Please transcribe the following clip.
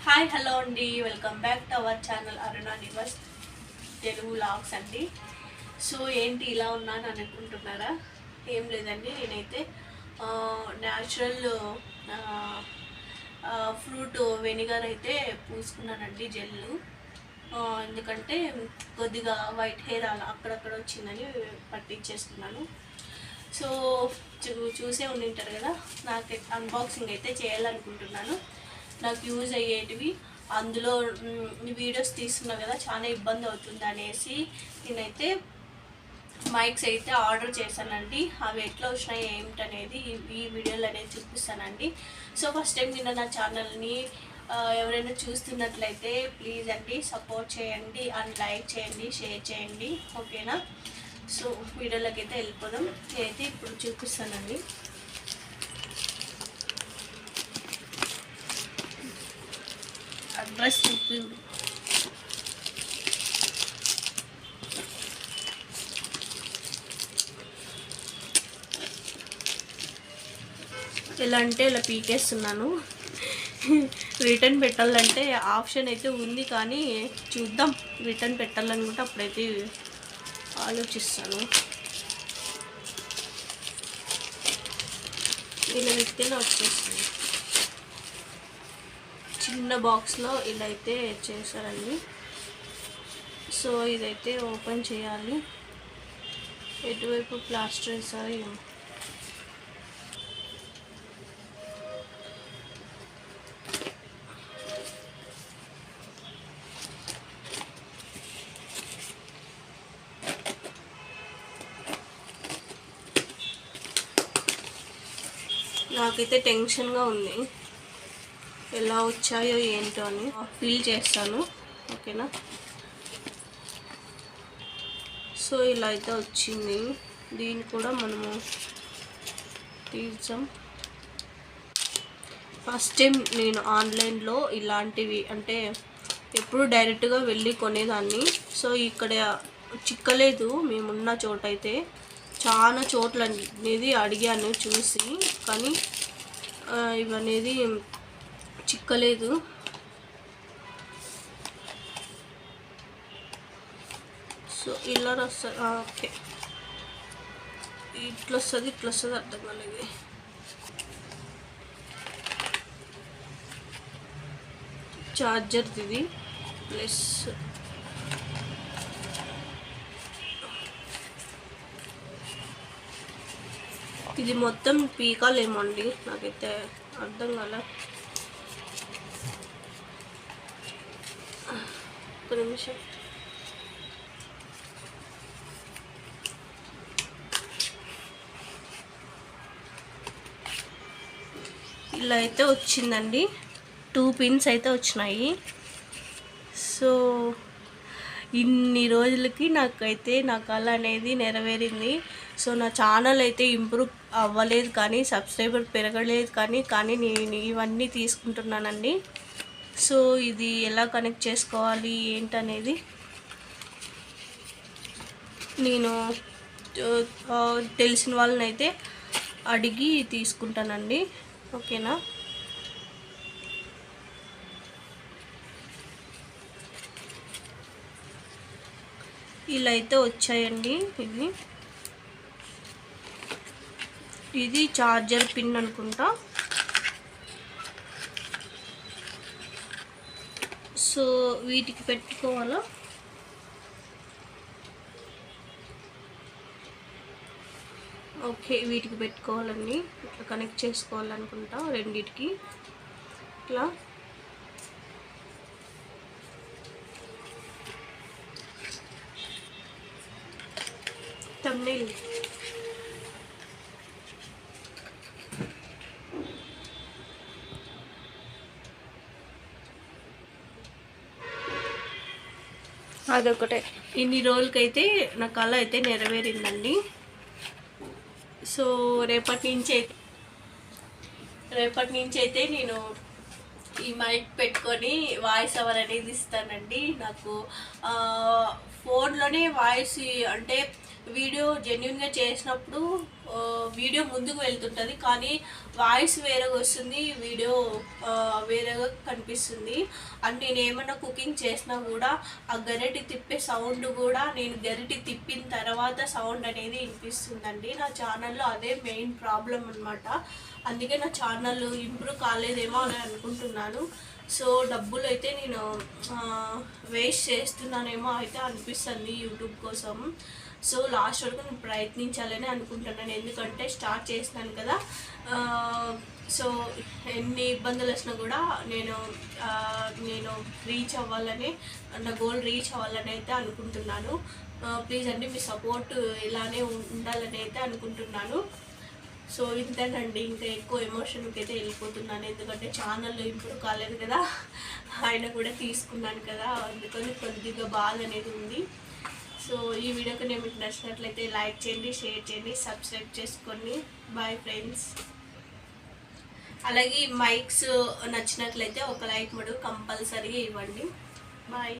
Hi hello అండి, welcome back to our channel Aruna Nivas Telugu vlogs అండి. So ఏంటి ఇలా ఉన్నాను అనుకుంటున్నారా? ఏం లేదండి, నేనైతే న్యాచురల్ ఫ్రూట్ వెనిగర్ అయితే పూసుకున్నానండి, జెల్లు. ఎందుకంటే కొద్దిగా వైట్ హెయిర్ అలా అక్కడక్కడ వచ్చిందని పట్టించేస్తున్నాను. సో చూసే ఉండింటారు కదా, నాకు అన్బాక్సింగ్ అయితే చేయాలనుకుంటున్నాను. నాకు యూజ్ అయ్యేటివి అందులో వీడియోస్ తీస్తున్నా కదా, చాలా ఇబ్బంది అవుతుంది అనేసి నేనైతే మైక్స్ అయితే ఆర్డర్ చేశానండి. అవి ఎట్లా వచ్చినాయి ఏమిటనేది ఈ వీడియోలో అనేది చూపిస్తానండి. సో ఫస్ట్ టైం నిన్న నా ఛానల్ని ఎవరైనా చూస్తున్నట్లయితే ప్లీజ్ అండి సపోర్ట్ చేయండి అండ్ లైక్ చేయండి, షేర్ చేయండి, ఓకేనా? సో వీడియోలోకి అయితే వెళ్ళిపోదాం. నేనైతే ఇప్పుడు చూపిస్తానండి. అడ్రస్ చూపి ఎలా అంటే ఇలా పీకేస్తున్నాను. రిటర్న్ పెట్టాలంటే ఆప్షన్ అయితే ఉంది, కానీ చూద్దాం. రిటర్న్ పెట్టాలనుకుంటే అప్పుడైతే ఆలోచిస్తాను. ఇలా విత్తేనే వచ్చేస్తుంది. చిన్న బాక్స్లో ఇలా అయితే చేశారండి. సో ఇదైతే ఓపెన్ చేయాలి. ఎటువైపు ప్లాస్టర్ వేసారో ఏమో. నాకైతే టెన్షన్గా ఉంది, ఎలా వచ్చాయో ఏంటో అని. ఫిల్ చేస్తాను, ఓకేనా? సో ఇలా అయితే వచ్చింది. దీన్ని కూడా మనము తీద్దాం. ఫస్ట్ టైం నేను ఆన్లైన్లో ఇలాంటివి అంటే ఎప్పుడు డైరెక్ట్గా వెళ్ళి కొనేదాన్ని. సో ఇక్కడ చిక్కలేదు. మేమున్న చోట అయితే చాలా చోట్ల అనేది అడిగాను చూసి, కానీ ఇవనేది చిక్కలేదు. సో ఇలా వస్తుంది. ఓకే, ఇట్లా వస్తుంది, ఇట్లా వస్తుంది, అర్థం కాలేదు. చార్జర్ ఇది ప్లస్ ఇది మొత్తం పీకాలేమండి, నాకైతే అర్థం కాల. ఒక నిమిషం. ఇలా అయితే వచ్చిందండి. 2 పిన్స్ అయితే వచ్చినాయి. సో ఇన్ని రోజులకి నాకైతే నా కళ అనేది నెరవేరింది. సో నా ఛానల్ అయితే ఇంప్రూవ్ అవ్వలేదు, కానీ సబ్స్క్రైబర్ పెరగలేదు, కానీ నేను ఇవన్నీ తీసుకుంటున్నానండి. సో ఇది ఎలా కనెక్ట్ చేసుకోవాలి ఏంటనేది నేను తెలిసిన వాళ్ళని అయితే అడిగి తీసుకుంటానండి, ఓకేనా? ఇలా అయితే వచ్చాయండి. ఇది చార్జర్ పిన్ అనుకుంటా. సో వీటికి పెట్టుకోవాలా? ఓకే, వీటికి పెట్టుకోవాలండి. ఇట్లా కనెక్ట్ చేసుకోవాలనుకుంటా రెండిటికి. ఇట్లా థంబ్నెయిల్ అదొకటే. ఇన్ని రోజులకైతే నా కళ అయితే నెరవేరిందండి. సో రేపటి నుంచి అయితే నేను ఈ మైక్ పెట్టుకొని వాయిస్ ఓవర్ అనేది ఇస్తానండి. నాకు ఫోన్లోనే వాయిస్ అంటే వీడియో జెన్యున్గా చేసినప్పుడు వీడియో ముందుకు వెళ్తుంటుంది, కానీ వాయిస్ వేరేగా వస్తుంది, వీడియో వేరేగా కనిపిస్తుంది. అండ్ నేను ఏమన్నా కుకింగ్ చేసినా కూడా ఆ గరిటె తిప్పే సౌండ్ కూడా నేను గరిటె తిప్పిన తర్వాత సౌండ్ అనేది వినిపిస్తుందండి. నా ఛానల్లో అదే మెయిన్ ప్రాబ్లం అనమాట. అందుకే నా ఛానల్ ఇంప్రూవ్ కాలేదేమో అని అనుకుంటున్నాను. సో డబ్బులు అయితే నేను వేస్ట్ చేస్తున్నానేమో అయితే అనిపిస్తుంది యూట్యూబ్ కోసం. సో లాస్ట్ వరకు నేను ప్రయత్నించాలని అనుకుంటున్నాను, ఎందుకంటే స్టార్ట్ చేసినాను కదా. సో ఎన్ని ఇబ్బందులు వచ్చినా కూడా నేను రీచ్ అవ్వాలని, నా గోల్ రీచ్ అవ్వాలని అయితే అనుకుంటున్నాను. ప్లీజ్ అండి మీ సపోర్ట్ ఇలానే ఉండాలని అయితే అనుకుంటున్నాను. సో ఇంతేనండి, ఇంకా ఎక్కువ ఎమోషన్కి అయితే వెళ్ళిపోతున్నాను, ఎందుకంటే ఛానల్ ఇంప్రూవ్ కాలేదు కదా, ఆయన కూడా తీసుకున్నాను కదా, అందుకని కొద్దిగా బాధ అనేది ఉంది. సో ఈ వీడియోకి నేను మీకు నచ్చినట్లయితే లైక్ చేయండి, షేర్ చేయండి, సబ్స్క్రైబ్ చేసుకోండి. Bye friends. అలాగే మైక్స్ నచ్చినట్లయితే ఒక లైక్ మటుకు కంపల్సరీగా ఇవ్వండి. బాయ్.